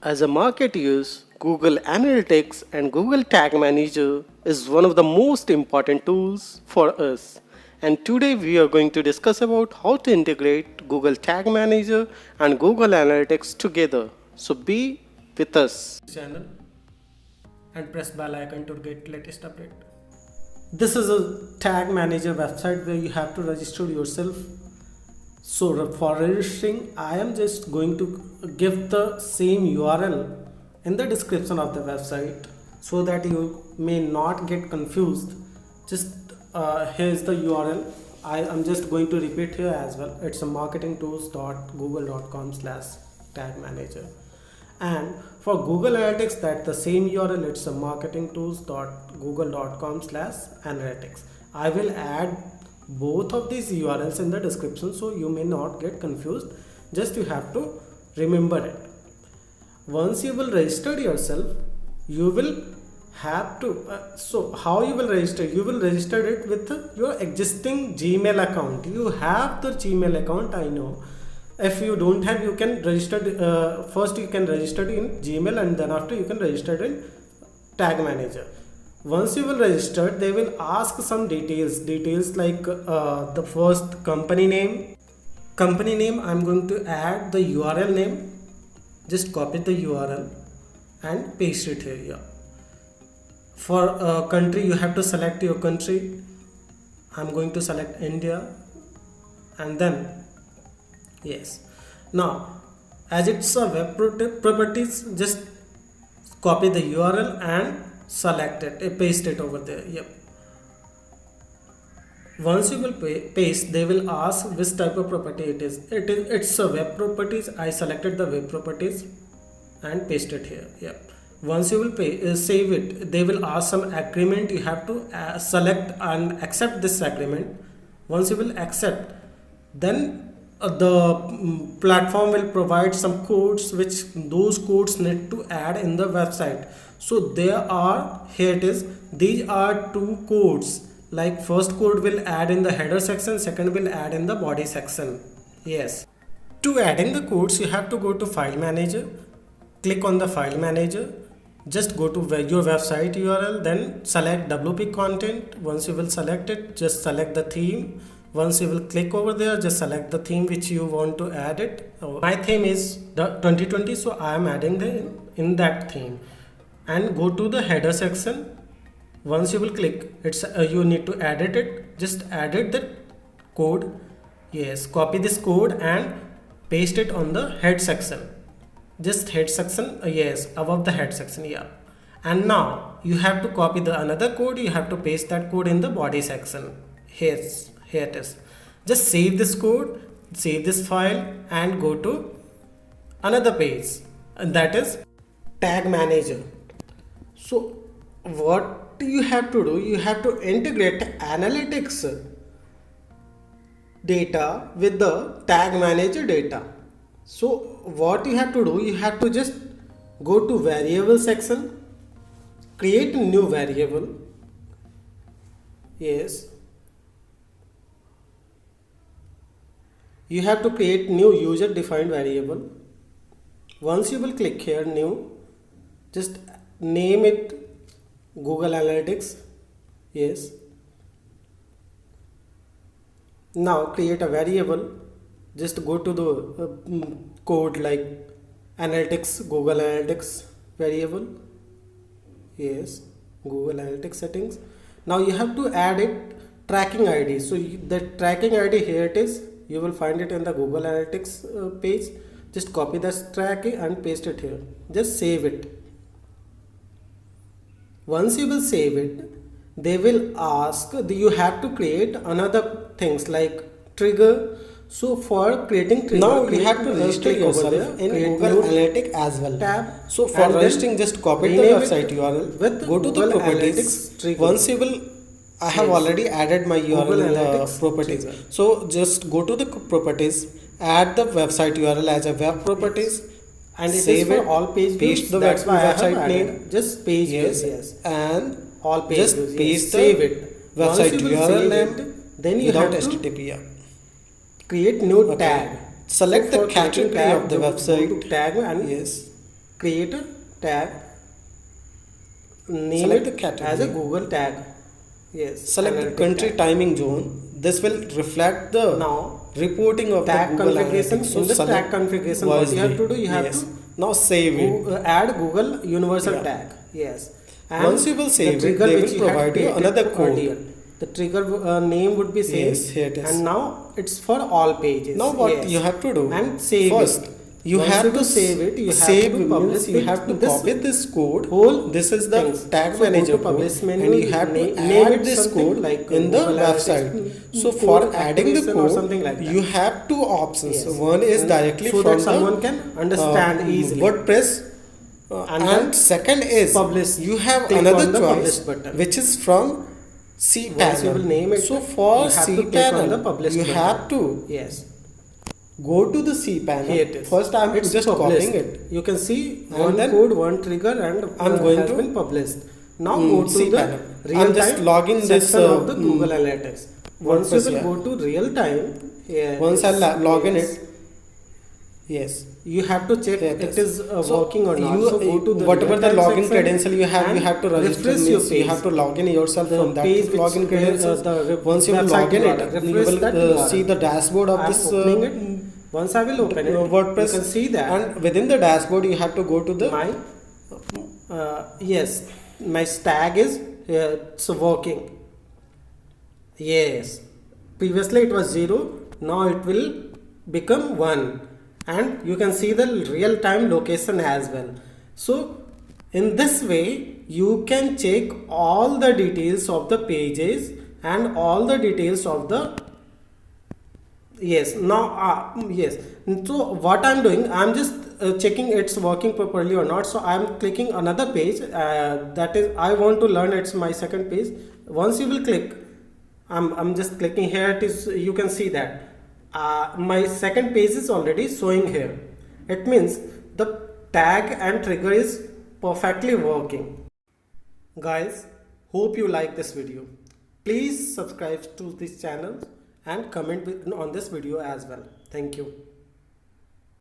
As a market use, Google Analytics and Google Tag Manager is one of the most important tools for us. And today we are going to discuss about how to integrate Google Tag Manager and Google Analytics together. So be with us. Channel and press bell icon to get latest update. This is a tag manager website where you have to register yourself. So for registering, I am just going to give the same URL in the description of the website so that you may not get confused. Just here's the URL. I am just going to repeat here as well. It's a marketingtools.google.com/tag manager. And for Google Analytics, that's the same URL. It's a marketingtools.google.com/analytics. I will add both of these URLs in the description so you may not get confused. Just you have to remember it. Once you will register yourself, you will have to so how you will register? You will register it with your existing Gmail account. You have the Gmail account, I know. If you don't have, you can register first you can register in Gmail, and then after you can register in Tag Manager. Once you will register, they will ask some details like the first company name. I'm going to add the URL name. Just copy the URL and paste it here. Yeah. For country, you have to select your country. I'm going to select India, and then yes. Now, as it's a web properties, just copy the URL and select it, paste it over there. Yep. Once you will paste, they will ask which type of property it is. It's a web properties. I selected the web properties and paste it here. Yep. Once you will save it, they will ask some agreement. You have to select and accept this agreement. Once you will accept, then the platform will provide some codes, which those codes need to add in the website. So there are, here it is, these are two codes. Like first code will add in the header section, second will add in the body section. Yes. To add in the codes, you have to go to File Manager, click on the File Manager, just go to your website URL, then select WP content. Once you will select it, just select the theme. Once you will click over there, just select the theme which you want to add it. My theme is the 2020, so I am adding in that theme. And go to the header section. Once you will click, it's you need to edit it. Just edit the code. Yes, copy this code and paste it on the head section. Just head section, yes, above the head section. Yeah. And now you have to copy the another code. You have to paste that code in the body section. Here it is. Just save this code, save this file, and go to another page, and that is Tag Manager. So what you have to do, you have to integrate analytics data with the Tag Manager data. So what you have to do, you have to just go to variable section, create a new variable. Yes. You have to create new user defined variable. Once you will click here new, just name it Google Analytics. Yes. Now create a variable. Just go to the code like Analytics, Google Analytics variable. Yes, Google Analytics settings. Now you have to add it tracking ID. So the tracking ID, here it is. You will find it in the Google Analytics page. Just copy this tracking and paste it here. Just save it. Once you will save it, they will ask, you have to create another things like trigger. So for creating trigger, now you have to register yourself in Google Analytics as well. Tab. So for registering, just copy the website URL. Go to the properties. Once you will, I have already added my URL in the properties. So just go to the properties, add the website URL as a web properties, and save it. All page paste the website name. Just page. Yes. And all page. Just paste save it. Website URL name. Then you have to HTTP. Create new tag. Select the category of the website. Tag and yes. create a tag, name Select it the category. as a Google tag. Yes. Select the analytic country tag. timing zone. This will reflect the Now reporting of tag the Google configuration. Analytics. In the select tag configuration, what you have to do, you have yes. to Now save it. add Google universal Yeah. tag. Yes. Once you will save it, trigger they which will you had provide you created another code. earlier. The trigger name would be same. Yes, here it is. And now it's for all pages. Now what Yes. you have to do? And save first, it. you Once have you to will save it. You save have to means publish you it. have to This copy this code. whole This is the things. tag So go to manager code, publish menu, and you have to name add it this something code like in the Google website. Analytics So code for adding the activation or code, something like that. you have two options. Yes. One is And directly so from that someone can understand easily. WordPress. And And then second is publish. you have Click another on the choice, publish button. which is from Once you will cPanel. name it, So for you have to click on the cPanel, publish you button. have to Yes. go to the cPanel. Here it is. First, I'm It's just published. copying it. You can see And one then code, one trigger, and I'm going has to been published. Now go to cPanel. the I'm just real-time logging this, section of the Google Analytics. Once you WordPress, will yeah. go to real time, yeah, Once I log in yes, it, yes. you have to check Here it is So working or not. you- So go to the whatever the real-time login section credential you have to register. refresh Means your page. You have to log in yourself The from that page which login credentials. Once you will website log in URL, it, you refresh will that URL. see the dashboard of I'm this opening it. Once I will open it, WordPress. you can see that And within the dashboard, you have to go to the my yes, my tag is it's working. Yes, previously it was 0, now it will become 1, and you can see the real time location as well. So in this way you can check all the details of the pages and all the details of the yes. Now yes, so what I'm doing, I'm just checking it's working properly or not. So I'm clicking another page, that is I want to learn, it's my second page. Once you will click, I'm just clicking here, it is, you can see that my second page is already showing here. It means the tag and trigger is perfectly working. Guys, hope you like this video. Please subscribe to this channel and comment on this video as well. Thank you.